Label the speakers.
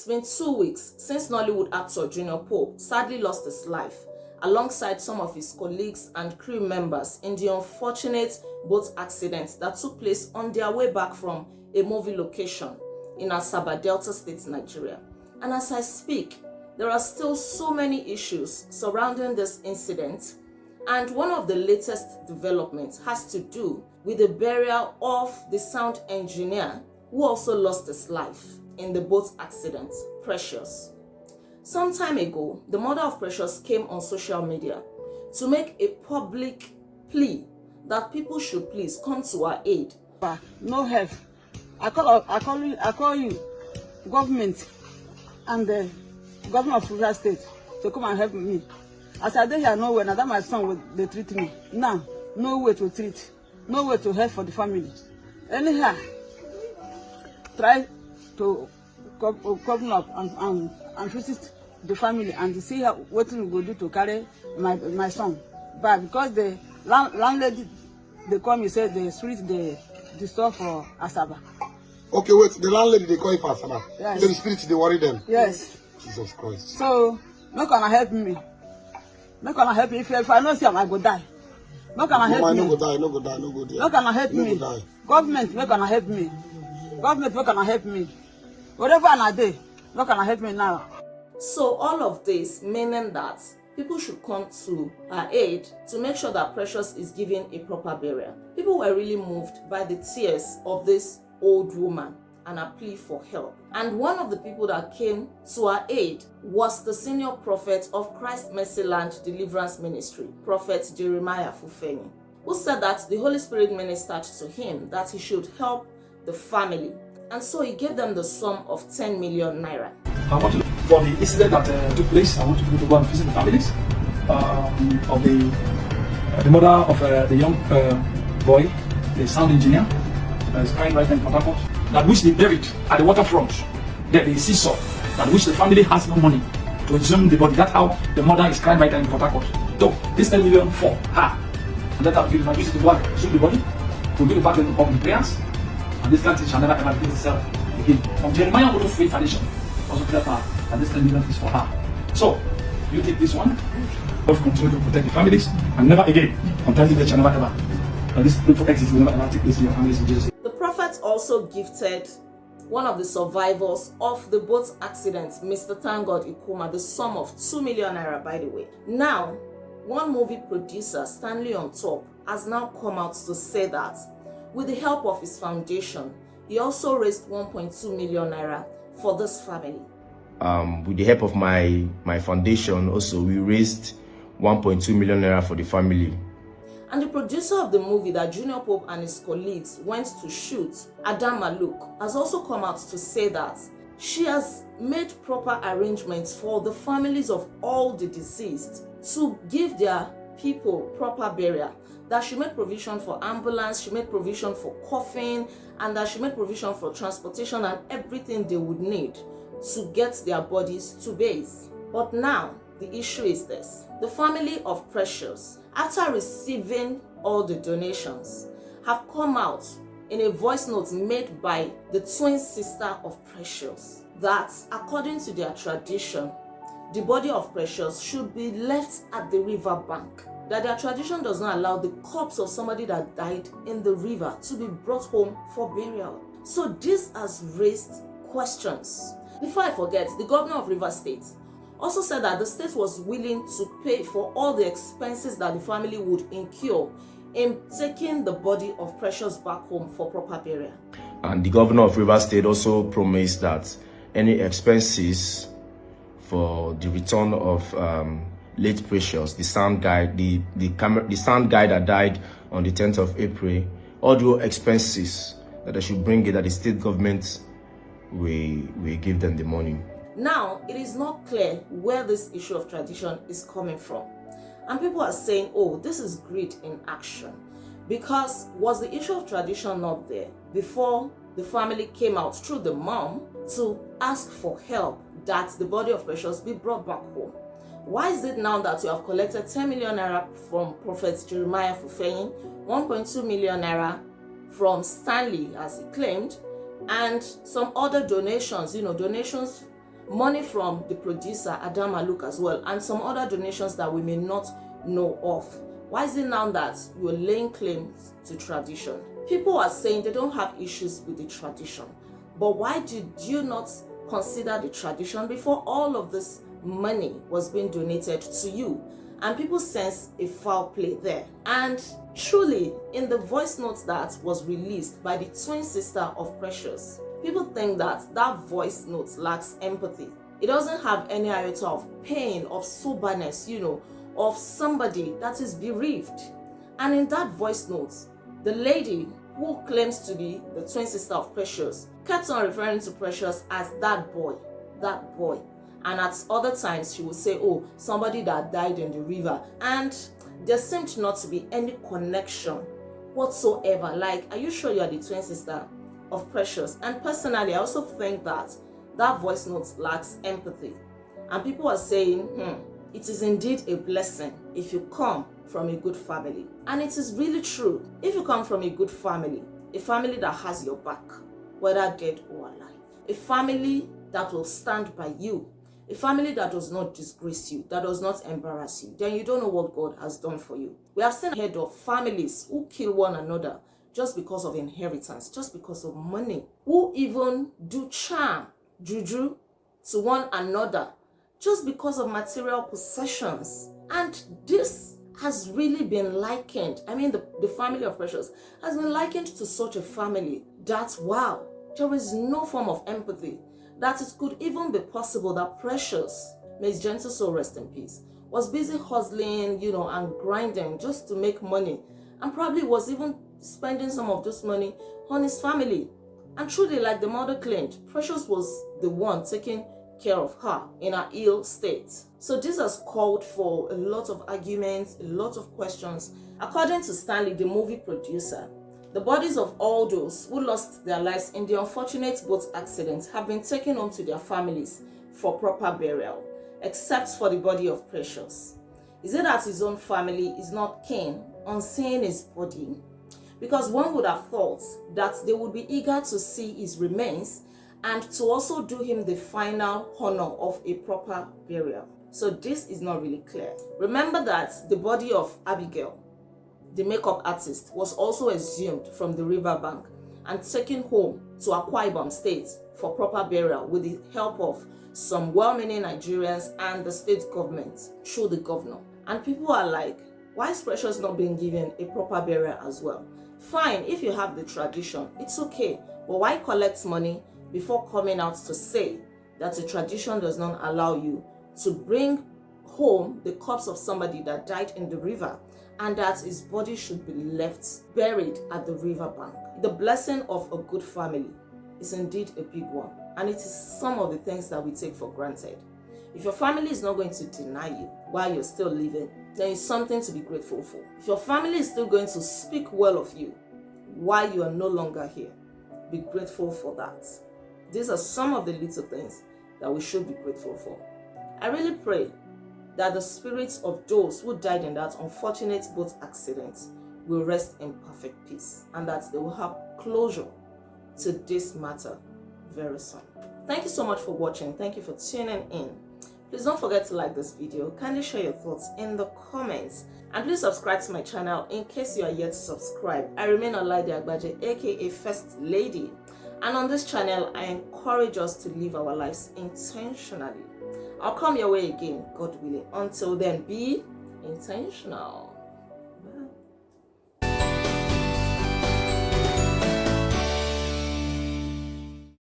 Speaker 1: It's been 2 weeks since Nollywood actor Junior Pope sadly lost his life alongside some of his colleagues and crew members in the unfortunate boat accident that took place on their way back from a movie location in Asaba, Delta State, Nigeria. And as I speak, there are still so many issues surrounding this incident, and one of the latest developments has to do with the burial of the sound engineer who also lost his life in the boat accident, Precious. Some time ago, the mother of Precious came on social media to make a public plea that people should please come to her aid.
Speaker 2: No help. I call you, government and the governor of River State to come and help me. As I dey here nowhere, now that my son they treat me. Now, no way to treat, no way to help for the family. Anyhow, try to come up and visit the family and see what we go do to carry my son back, because the landlady they come, say the spirit the store for Asaba.
Speaker 3: Okay, wait, the landlady they call you for Asaba.
Speaker 2: Yes.
Speaker 3: So the spirit they worry them.
Speaker 2: Yes.
Speaker 3: Jesus Christ.
Speaker 2: So no gonna help me. No gonna help me. If I know see I go die. No gonna help me.
Speaker 3: No go die, no go die, no go die.
Speaker 2: No gonna help
Speaker 3: no
Speaker 2: me.
Speaker 3: Go die.
Speaker 2: Government no gonna help me. Government no gonna help me. Whatever I do, no gonna help me now.
Speaker 1: So all of this meaning that people should come to her aid to make sure that Precious is given a proper burial. People were really moved by the tears of this old woman and a plea for help. And one of the people that came to her aid was the senior prophet of Christ Mercy Land Deliverance Ministry, Prophet Jeremiah Fufeni, who said that the Holy Spirit ministered to him that he should help the family. And so he gave them the sum of 10 million naira.
Speaker 4: I want to, for the incident that took place, I want to go and visit the families of the mother of the young boy, the sound engineer, is crying right now in Port Harcourt, that which they buried at the waterfront, there the seesaw, that which the family has no money to exhume the body. That's how the mother is crying right now in Port Harcourt. So this 10 million for her, and let her use it to go and exhume the body, to do the back of the prayers, and this country shall never ever repeat itself again. From Jeremiah Odo Faith Foundation, also clear her, and this 10 million is for her. So you take this one, God continue to protect the families, and never again, until the shall never ever. And this painful exit will never ever take place in your families in Jesus' name.
Speaker 1: The prophet also gifted one of the survivors of the boat accident, Mr. Tangod Ikuma, the sum of 2 million naira, by the way. Now, one movie producer, Stanley on Top, has now come out to say that with the help of his foundation, he also raised 1.2 million naira for this family.
Speaker 5: With the help of my foundation, also we raised 1.2 million naira for the family.
Speaker 1: And the producer of the movie that Junior Pope and his colleagues went to shoot, Adam Maluk, has also come out to say that she has made proper arrangements for the families of all the deceased to give their people proper burial. That she made provision for ambulance, she made provision for coffin, and that she made provision for transportation and everything they would need to get their bodies to base. But now, the issue is this. The family of Precious, after receiving all the donations, have come out in a voice note made by the twin sister of Precious that, according to their tradition, the body of Precious should be left at the river bank. That their tradition does not allow the corpse of somebody that died in the river to be brought home for burial. So this has raised questions. Before I forget, the governor of River State also said that the state was willing to pay for all the expenses that the family would incur in taking the body of Precious back home for proper burial.
Speaker 5: And the governor of River State also promised that any expenses for the return of late Precious, the sound guy, the sound guy that died on the 10th of April, all the expenses that they should bring it, that the state government will give them the money.
Speaker 1: Now, it is not clear where this issue of tradition is coming from. And people are saying, oh, this is greed in action. Because was the issue of tradition not there before the family came out through the mom to ask for help that the body of Precious be brought back home? Why is it now that you have collected 10 million naira from Prophet Jeremiah Fufeni, 1.2 million naira from Stanley, as he claimed, and some other donations, donations money from the producer Adam Maluk as well, and some other donations that we may not know of. Why is it now that you're laying claims to tradition? People are saying they don't have issues with the tradition, but why did you not consider the tradition before all of this money was being donated to you? And people sense a foul play there. And truly, in the voice notes that was released by the twin sister of Precious, people think that that voice note lacks empathy. It doesn't have any iota of pain, of soberness, of somebody that is bereaved. And in that voice note, the lady who claims to be the twin sister of Precious kept on referring to Precious as that boy. And at other times, she would say, oh, somebody that died in the river. And there seemed not to be any connection whatsoever. Like, are you sure you are the twin sister of Precious? And personally, I also think that that voice note lacks empathy. And people are saying, it is indeed a blessing if you come from a good family. And it is really true. If you come from a good family, a family that has your back, whether dead or alive, a family that will stand by you, a family that does not disgrace you, that does not embarrass you, then you don't know what God has done for you. We have seen ahead of families who kill one another just because of inheritance, just because of money, who even do charm, juju to one another just because of material possessions. And this has really been likened, the family of Precious has been likened to such a family that, wow, there is no form of empathy, that it could even be possible that Precious, may his gentle soul rest in peace, was busy hustling, and grinding just to make money, and probably was even spending some of this money on his family. And truly, like the mother claimed, Precious was the one taking care of her in her ill state. So this has called for a lot of arguments, a lot of questions. According to Stanley, the movie producer, the bodies of all those who lost their lives in the unfortunate boat accident have been taken home to their families for proper burial, except for the body of Precious. Is it that his own family is not keen on seeing his body? Because one would have thought that they would be eager to see his remains and to also do him the final honor of a proper burial. So this is not really clear. Remember that the body of Abigail, the makeup artist, was also exhumed from the riverbank and taken home to Akwa Ibom State for proper burial with the help of some well-meaning Nigerians and the state government through the governor. And people are like, why is Precious not being given a proper burial as well? Fine, if you have the tradition, it's okay. But why collect money before coming out to say that the tradition does not allow you to bring home the corpse of somebody that died in the river, and that his body should be left buried at the riverbank? The blessing of a good family is indeed a big one, and it is some of the things that we take for granted. If your family is not going to deny you while you're still living, then it's something to be grateful for. If your family is still going to speak well of you while you are no longer here, be grateful for that. These are some of the little things that we should be grateful for. I really pray that the spirits of those who died in that unfortunate boat accident will rest in perfect peace, and that they will have closure to this matter very soon. Thank you so much for watching. Thank you for tuning in. Please don't forget to like this video. Kindly share your thoughts in the comments. And please subscribe to my channel in case you are yet to subscribe. I remain Olaide Agbaje, aka First Lady. And on this channel, I encourage us to live our lives intentionally. I'll come your way again, God willing. Until then, be intentional.